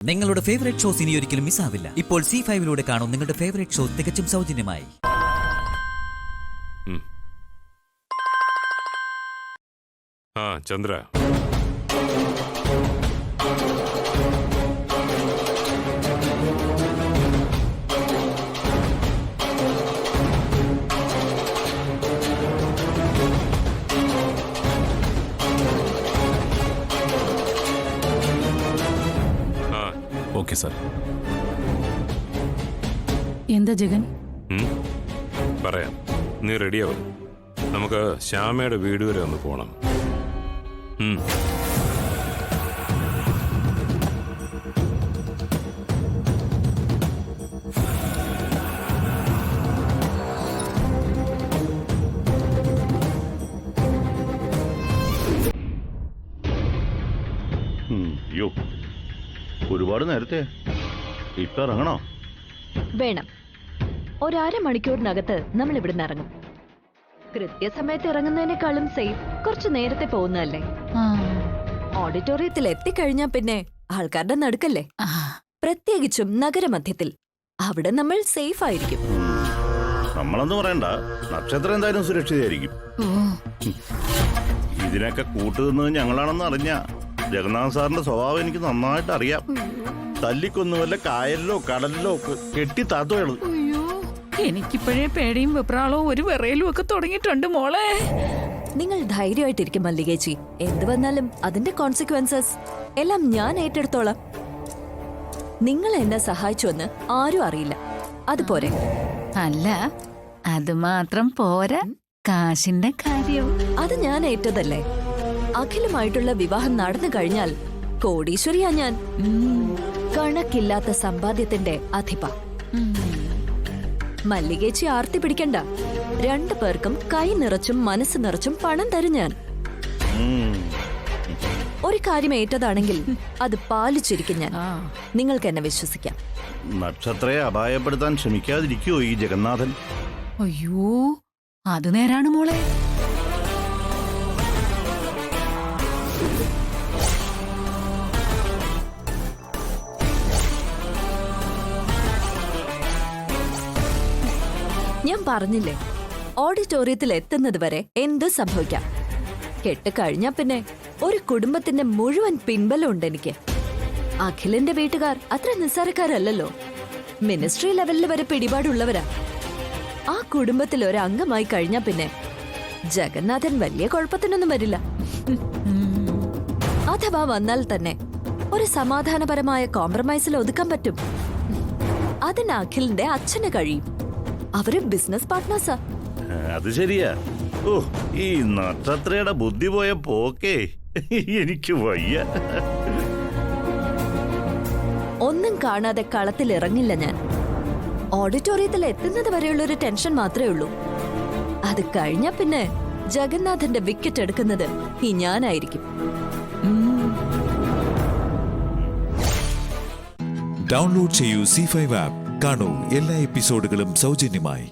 നിങ്ങളുടെ favourite shows ഇനി ഒരിക്കലും മിസ്സാവില്ല. ഇപ്പോൾ C5-ലൂടെ കാണും നിങ്ങളുടെ ഫേവറേറ്റ് ഷോ തികച്ചും സൗജന്യമായി. Chandra, okay sir. എന്താ ജഗൻ? പറയാം, നീ റെഡിയാവും. നമുക്ക് ശ്യാമയുടെ വീട് വരെ ഒന്ന് പോണം. ഒരുപാട് നേരത്തെ ഇപ്പൊ ഇറങ്ങണോ? വേണം. ഒരമണിക്കൂറിനകത്ത് നമ്മൾ ഇവിടുന്ന് ഇറങ്ങും. കൃത്യസമയത്ത് ഇറങ്ങുന്നതിനേക്കാളും സേഫ് കുറച്ചു നേരത്തെ പോകുന്നതല്ലേ. ഓഡിറ്റോറിയത്തിൽ എത്തിക്കഴിഞ്ഞാ പിന്നെ ആൾക്കാരുടെ നടുക്കല്ലേ, പ്രത്യേകിച്ചും നഗരമധ്യത്തിൽ. അവിടെ നമ്മൾ സേഫ് ആയിരിക്കും. നമ്മളൊന്നും പറയണ്ട, നക്ഷത്രം എന്തായാലും സുരക്ഷിതയായിരിക്കും. ഇതിനൊക്കെ കൂട്ടുനിന്നത് ഞങ്ങളാണെന്ന് അറിഞ്ഞ ജഗന്നാഥ് സാറിന്റെ സ്വഭാവം എനിക്ക് നന്നായിട്ട് അറിയാം. തല്ലിക്കൊന്നുമല്ല കായലിലോ കടലിലോ കെട്ടി താത്തുകള്. എനിക്കിപ്പോഴേ പേടിയും വെപ്രാളവും ഒരു വിറയലും ഒക്കെ തുടങ്ങിയിട്ടുണ്ട് മോളെ. നിങ്ങൾ ധൈര്യമായിട്ടിരിക്കും മല്ലികേച്ചി. എന്ത് വന്നാലും അതിന്റെ കോൺസിക്വൻസസ് എല്ലാം ഞാൻ ഏറ്റെടുത്തോളാം. നിങ്ങൾ എന്നെ സഹായിച്ചുവെന്ന് ആരും അറിയില്ല. അതുപോരെ? അല്ല, അത് മാത്രം പോരാ, കാശിന്റെ കാര്യം അത് ഞാൻ ഏറ്റതല്ലേ. അഖിലുമായിട്ടുള്ള വിവാഹം നടന്നു കഴിഞ്ഞാൽ കോടീശ്വരിയാ ഞാൻ. കണക്കില്ലാത്ത സമ്പാദ്യത്തിന്റെ അധിപ. മല്ലികേച്ചി ആർത്തി പിടിക്കണ്ട. 2 പേർക്കും കൈ നിറച്ചും മനസ്സ് നിറച്ചും പണം തരും ഞാൻ. ഒരു കാര്യം ഏറ്റതാണെങ്കിൽ അത് പാലിച്ചിരിക്കും ഞാൻ. നിങ്ങൾക്ക് എന്നെ വിശ്വസിക്കാം. നക്ഷത്രയെ അപായപ്പെടുത്താൻ ശ്രമിക്കാതിരിക്കുവോ ഈ ജഗന്നാഥൻ? അയ്യോ, അത് നേരാണ് മോളെ. ഞാൻ പറഞ്ഞില്ലേ, ഓഡിറ്റോറിയത്തിൽ എത്തുന്നത് വരെ എന്ത് സംഭവിക്കാം. കെട്ടുകഴിഞ്ഞാ പിന്നെ ഒരു കുടുംബത്തിന്റെ മുഴുവൻ പിൻബലമുണ്ട് എനിക്ക്. അഖിലിന്റെ വീട്ടുകാർ അത്ര നിസ്സാരക്കാരല്ലോ. മിനിസ്ട്രി ലെവലിൽ വരെ പിടിപാടുള്ളവരാ. ആ കുടുംബത്തിൽ ഒരു അംഗമായി കഴിഞ്ഞാ പിന്നെ ജഗന്നാഥൻ വലിയ കുഴപ്പത്തിനൊന്നും വരില്ല. അഥവാ വന്നാൽ തന്നെ ഒരു സമാധാനപരമായ കോംപ്രമൈസിൽ ഒതുക്കാൻ പറ്റും. അതിന് അഖിലിന്റെ അച്ഛന് കഴിയും. അവര് ബിസിനസ് പാർട്ട്നേഴ്സാ. അത് ശരിയാ. ഓ, ഈ നക്ഷത്രയുടെ ബുദ്ധി പോയ പോക്കേ എനിക്ക് വയ്യ. ഒന്നും കാണാതെ കളത്തിൽ ഇറങ്ങില്ല ഞാൻ. ഓഡിറ്റോറിയത്തിൽ എത്തുന്നത് വരെയുള്ളൊരു ടെൻഷൻ മാത്രമേ ഉള്ളൂ. അത് കഴിഞ്ഞാ പിന്നെ ജഗന്നാഥന്റെ വിക്കറ്റ് എടുക്കുന്നത് ഈ ഞാനായിരിക്കും. ഡൗൺലോഡ് ചെയ്യൂ C5 ആപ്പ്. കാണൂ എല്ലാ എപ്പിസോഡുകളും സൗജന്യമായി.